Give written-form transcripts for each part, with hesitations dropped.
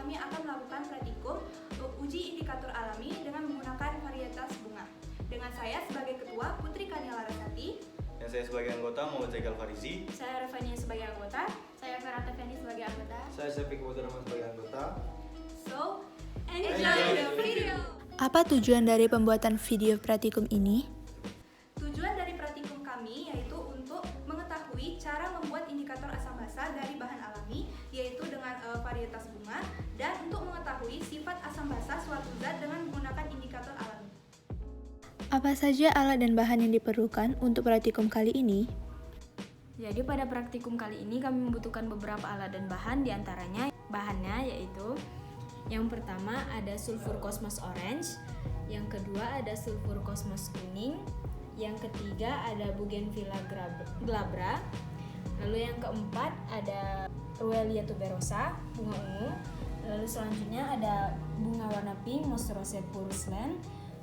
kami akan melakukan praktikum uji indikator alami dengan menggunakan varietas bunga. Dengan saya sebagai ketua, Putri Kania Larasati. Dan saya sebagai anggota, Muhammad Zaikal Farizi. Saya Revania sebagai anggota. Saya Ferata Fendi sebagai anggota. Saya Syafiq Mudarman sebagai anggota. So, enjoy the video! Apa tujuan dari pembuatan video praktikum ini? Tujuan dari praktikum kami yaitu untuk mengetahui cara membuat indikator asam basa dari bahan alami, yaitu dengan varietas bunga, dan untuk mengetahui sifat asam basa suatu zat dengan menggunakan indikator alami. Apa saja alat dan bahan yang diperlukan untuk praktikum kali ini? Jadi pada praktikum kali ini kami membutuhkan beberapa alat dan bahan, diantaranya bahannya yaitu yang pertama ada sulfur cosmos orange, yang kedua ada sulfur cosmos kuning, yang ketiga ada bougainvillea glabra, lalu yang keempat ada Ruellia tuberosa, bunga ungu, lalu selanjutnya ada bunga warna pink, Monstera purusland,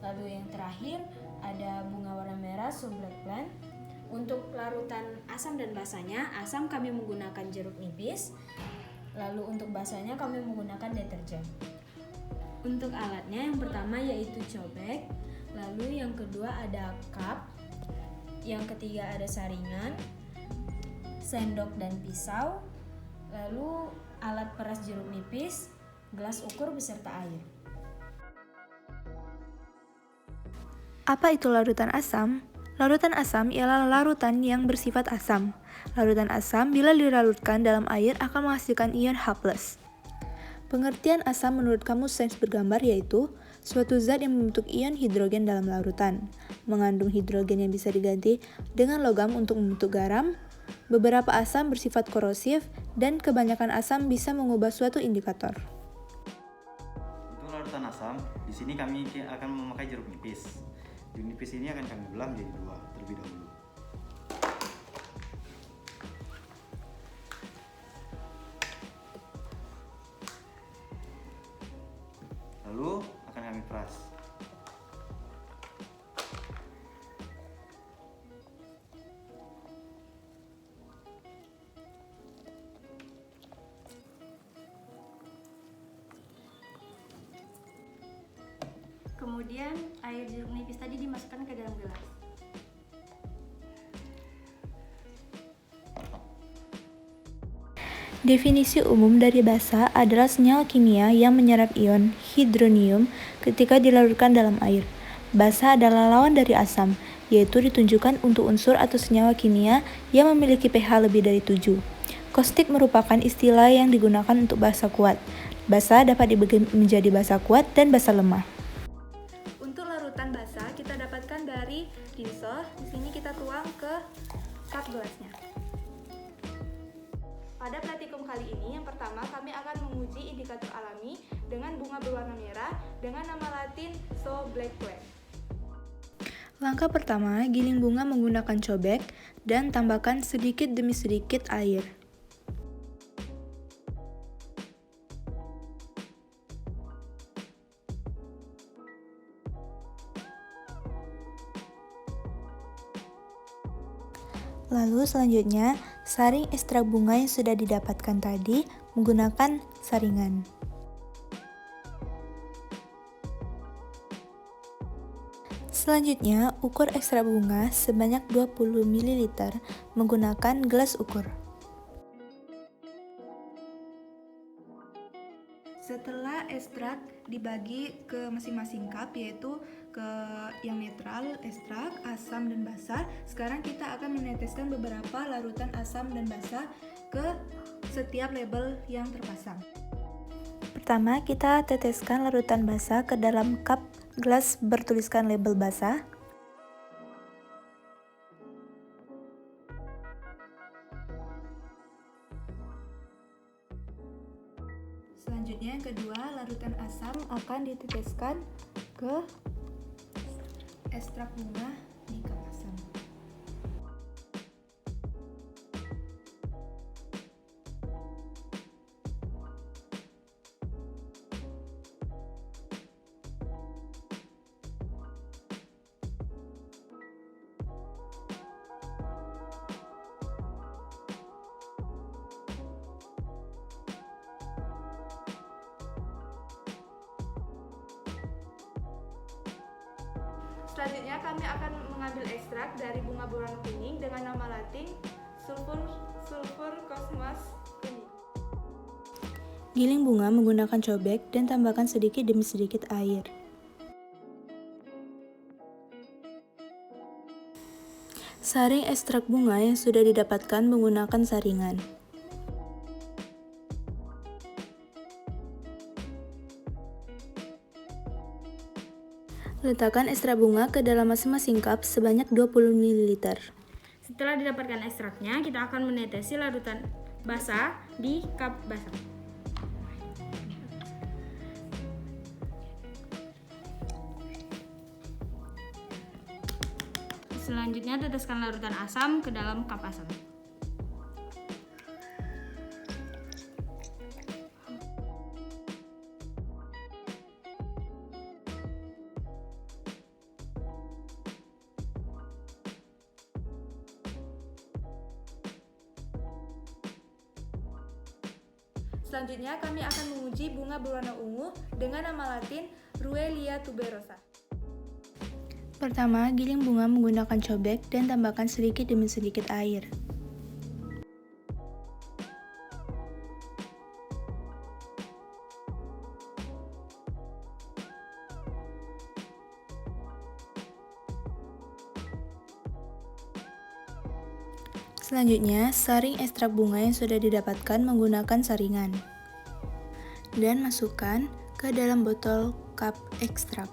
lalu yang terakhir ada bunga warna merah, Black plant. Untuk larutan asam dan basanya, asam kami menggunakan jeruk nipis, lalu untuk basanya kami menggunakan deterjen. Untuk alatnya yang pertama yaitu cobek, lalu yang kedua ada cup, yang ketiga ada saringan, sendok dan pisau, lalu alat peras jeruk nipis, gelas ukur beserta air. Apa itu larutan asam? Larutan asam ialah larutan yang bersifat asam. Larutan asam bila dilarutkan dalam air akan menghasilkan ion H+. Pengertian asam menurut Kamus Sains Bergambar yaitu suatu zat yang membentuk ion hidrogen dalam larutan, mengandung hidrogen yang bisa diganti dengan logam untuk membentuk garam. Beberapa asam bersifat korosif dan kebanyakan asam bisa mengubah suatu indikator. Untuk larutan asam, di sini kami akan memakai jeruk nipis. Jeruk nipis ini akan kami belah menjadi dua terlebih dahulu. Lalu akan kami peras. Kemudian air jeruk nipis tadi dimasukkan ke dalam gelas. Definisi umum dari basa adalah senyawa kimia yang menyerap ion hidronium ketika dilarutkan dalam air. Basa adalah lawan dari asam, yaitu ditunjukkan untuk unsur atau senyawa kimia yang memiliki pH lebih dari 7. Kaustik merupakan istilah yang digunakan untuk basa kuat. Basa dapat dibagi menjadi basa kuat dan basa lemah. Untuk larutan basa kita dapatkan dari tinsel. Di sini kita tuang ke cup gelasnya. Pada praktikum kali ini, yang pertama kami akan menguji indikator alami dengan bunga berwarna merah dengan nama latin Black plant. Langkah pertama, giling bunga menggunakan cobek dan tambahkan sedikit demi sedikit air. Lalu selanjutnya, saring ekstrak bunga yang sudah didapatkan tadi menggunakan saringan. Selanjutnya, ukur ekstrak bunga sebanyak 20 ml menggunakan gelas ukur. Setelah ekstrak dibagi ke masing-masing cup, yaitu ke yang netral, ekstrak, asam, dan basa. Sekarang kita akan meneteskan beberapa larutan asam dan basa ke setiap label yang terpasang. Pertama, kita teteskan larutan basa ke dalam cup gelas bertuliskan label basa. Selanjutnya yang kedua, larutan asam akan diteteskan ke ekstrak bunga di cup asam. Selanjutnya kami akan mengambil ekstrak dari bunga berwarna kuning dengan nama latin Sulfur cosmos kuning. Giling bunga menggunakan cobek dan tambahkan sedikit demi sedikit air. Saring ekstrak bunga yang sudah didapatkan menggunakan saringan. Letakkan ekstrak bunga ke dalam masing-masing cup sebanyak 20 ml. Setelah didapatkan ekstraknya, kita akan menetesi larutan basah di cup basah. Selanjutnya teteskan larutan asam ke dalam cup asam. Selanjutnya kami akan menguji bunga berwarna ungu dengan nama latin Ruelia tuberosa. Pertama, giling bunga menggunakan cobek dan tambahkan sedikit demi sedikit air. Selanjutnya, saring ekstrak bunga yang sudah didapatkan menggunakan saringan. Dan masukkan ke dalam botol cup ekstrak.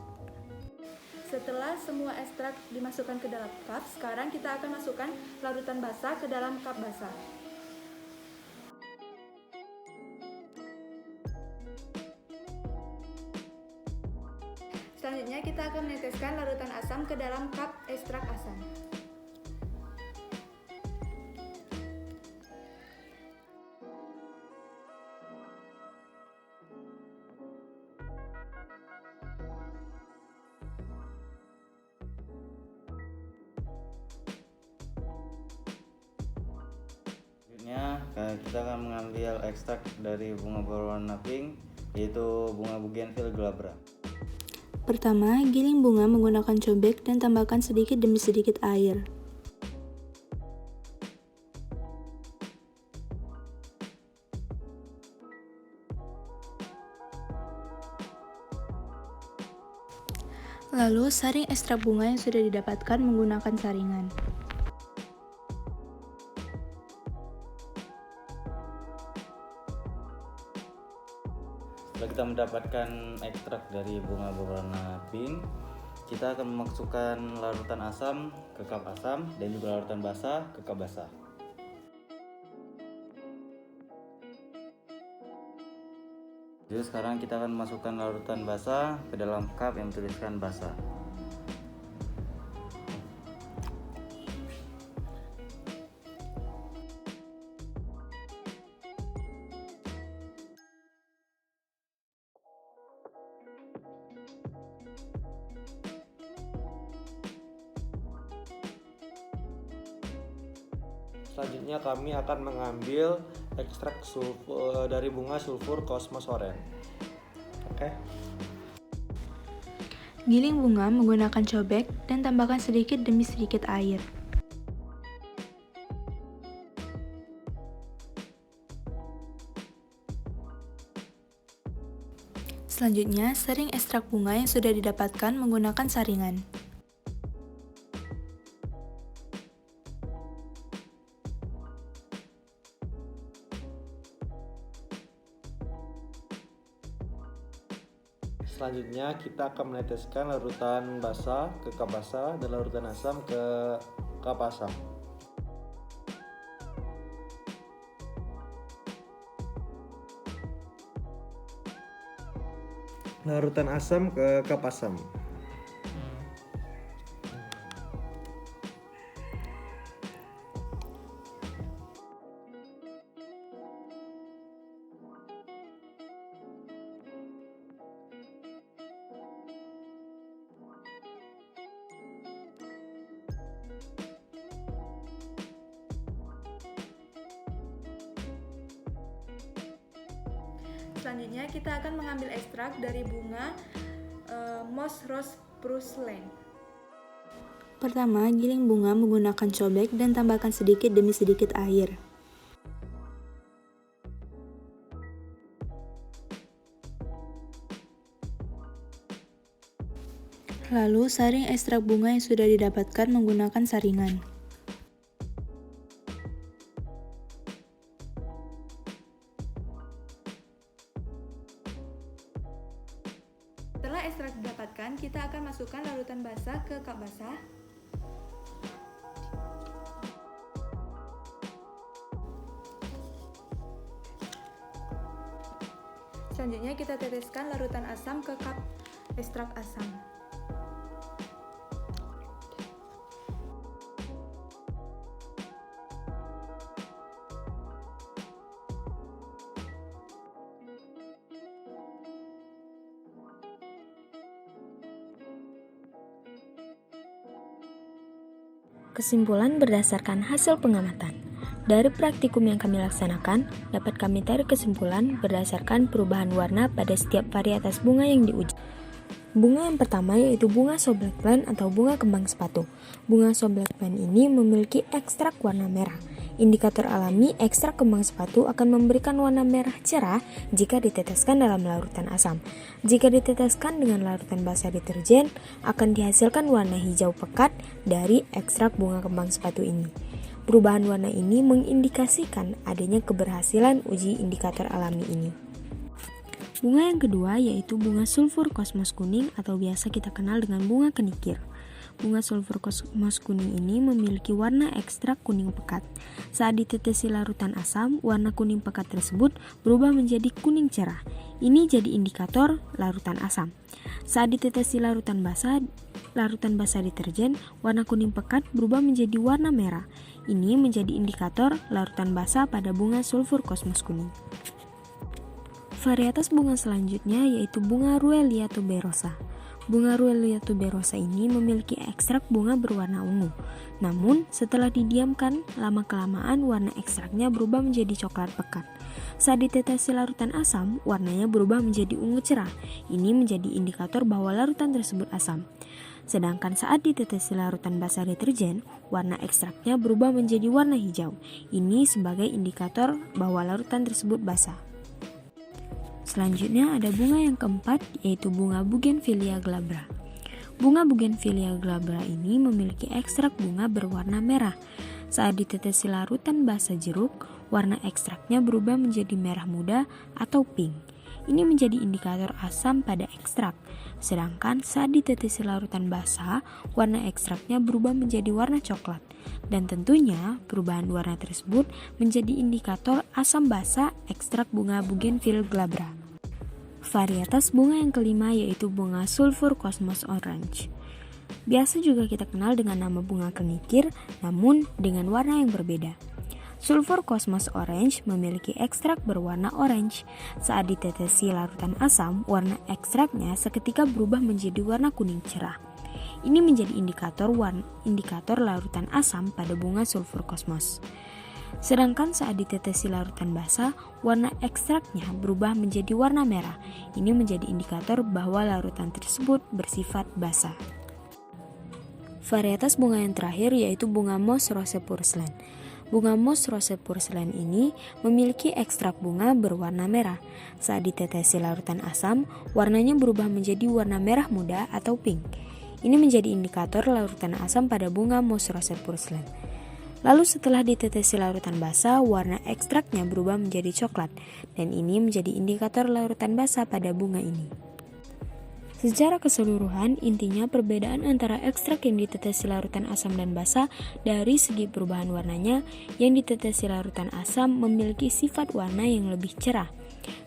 Setelah semua ekstrak dimasukkan ke dalam cup, sekarang kita akan masukkan larutan basah ke dalam cup basah. Selanjutnya kita akan meneteskan larutan asam ke dalam cup ekstrak asam. Selanjutnya kita akan mengambil ekstrak dari bunga berwarna pink, yaitu bunga bougainville glabra. Pertama, giling bunga menggunakan cobek dan tambahkan sedikit demi sedikit air. Lalu, saring ekstrak bunga yang sudah didapatkan menggunakan saringan. Setelah kita mendapatkan ekstrak dari bunga berwarna pink, kita akan memasukkan larutan asam ke cup asam dan juga larutan basah ke cup basah. Jadi sekarang kita akan memasukkan larutan basah ke dalam cup yang bertuliskan basah. Selanjutnya kami akan mengambil ekstrak dari bunga sulfur cosmos orange. Oke. Giling bunga menggunakan cobek dan tambahkan sedikit demi sedikit air. Selanjutnya, saring ekstrak bunga yang sudah didapatkan menggunakan saringan. Selanjutnya kita akan meneteskan larutan basah ke cup basah dan larutan asam ke cup asam. Larutan asam ke cup asam. Selanjutnya kita akan mengambil ekstrak dari bunga Moss Rose Purslane. Pertama, giling bunga menggunakan cobek dan tambahkan sedikit demi sedikit air. Lalu, saring ekstrak bunga yang sudah didapatkan menggunakan saringan. Setelah ekstrak didapatkan, kita akan masukkan larutan basah ke cup basah. Selanjutnya kita teteskan larutan asam ke cup ekstrak asam. Kesimpulan berdasarkan hasil pengamatan. Dari praktikum yang kami laksanakan, dapat kami tarik kesimpulan berdasarkan perubahan warna pada setiap varietas bunga yang diuji. Bunga yang pertama yaitu bunga Sobek Plant atau bunga kembang sepatu. Bunga Sobek Plant ini memiliki ekstrak warna merah. Indikator alami ekstrak kembang sepatu akan memberikan warna merah cerah jika diteteskan dalam larutan asam. Jika diteteskan dengan larutan basah deterjen, akan dihasilkan warna hijau pekat dari ekstrak bunga kembang sepatu ini. Perubahan warna ini mengindikasikan adanya keberhasilan uji indikator alami ini. Bunga yang kedua yaitu bunga sulfur kosmos kuning atau biasa kita kenal dengan bunga kenikir. Bunga sulfur kosmos kuning ini memiliki warna ekstrak kuning pekat. Saat ditetesi larutan asam, warna kuning pekat tersebut berubah menjadi kuning cerah. Ini jadi indikator larutan asam. Saat ditetesi larutan basah deterjen, warna kuning pekat berubah menjadi warna merah. Ini menjadi indikator larutan basah pada bunga sulfur kosmos kuning. Varietas bunga selanjutnya yaitu bunga Ruellia tuberosa. Bunga Ruellia tuberosa ini memiliki ekstrak bunga berwarna ungu. Namun, setelah didiamkan, lama-kelamaan warna ekstraknya berubah menjadi coklat pekat. Saat ditetesi larutan asam, warnanya berubah menjadi ungu cerah. Ini menjadi indikator bahwa larutan tersebut asam. Sedangkan saat ditetesi larutan basah deterjen, warna ekstraknya berubah menjadi warna hijau. Ini sebagai indikator bahwa larutan tersebut basah. Selanjutnya ada bunga yang keempat yaitu bunga Bougainvillea glabra. Bunga Bougainvillea glabra ini memiliki ekstrak bunga berwarna merah. Saat ditetesi larutan basah jeruk, warna ekstraknya berubah menjadi merah muda atau pink. Ini menjadi indikator asam pada ekstrak. Sedangkan saat ditetesi larutan basah, warna ekstraknya berubah menjadi warna coklat. Dan tentunya perubahan warna tersebut menjadi indikator asam basah ekstrak bunga Bougainvillea glabra. Varietas bunga yang kelima yaitu bunga sulfur kosmos orange. Biasa juga kita kenal dengan nama bunga kenikir, namun dengan warna yang berbeda. Sulfur kosmos orange memiliki ekstrak berwarna orange. Saat ditetesi larutan asam, warna ekstraknya seketika berubah menjadi warna kuning cerah. Ini menjadi indikator larutan asam pada bunga sulfur kosmos. Sedangkan saat ditetesi larutan basah, warna ekstraknya berubah menjadi warna merah. Ini menjadi indikator bahwa larutan tersebut bersifat basah. Varietas bunga yang terakhir yaitu bunga Moss Rose Purslane. Bunga Moss Rose Purslane ini memiliki ekstrak bunga berwarna merah. Saat ditetesi larutan asam, warnanya berubah menjadi warna merah muda atau pink. Ini menjadi indikator larutan asam pada bunga Moss Rose Purslane. Lalu setelah ditetesi larutan basah, warna ekstraknya berubah menjadi coklat, dan ini menjadi indikator larutan basah pada bunga ini. Secara keseluruhan, intinya perbedaan antara ekstrak yang ditetesi larutan asam dan basah dari segi perubahan warnanya, yang ditetesi larutan asam memiliki sifat warna yang lebih cerah.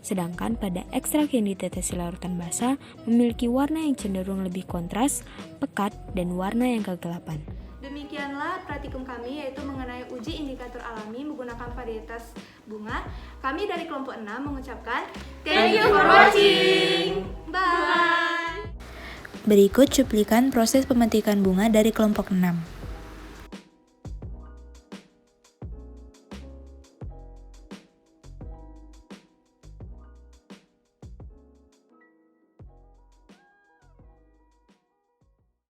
Sedangkan pada ekstrak yang ditetesi larutan basah memiliki warna yang cenderung lebih kontras, pekat, dan warna yang kegelapan. Demikianlah praktikum kami yaitu mengenai uji indikator alami menggunakan varietas bunga. Kami dari kelompok 6 mengucapkan thank you for watching. Bye. Berikut cuplikan proses pemetikan bunga dari kelompok 6.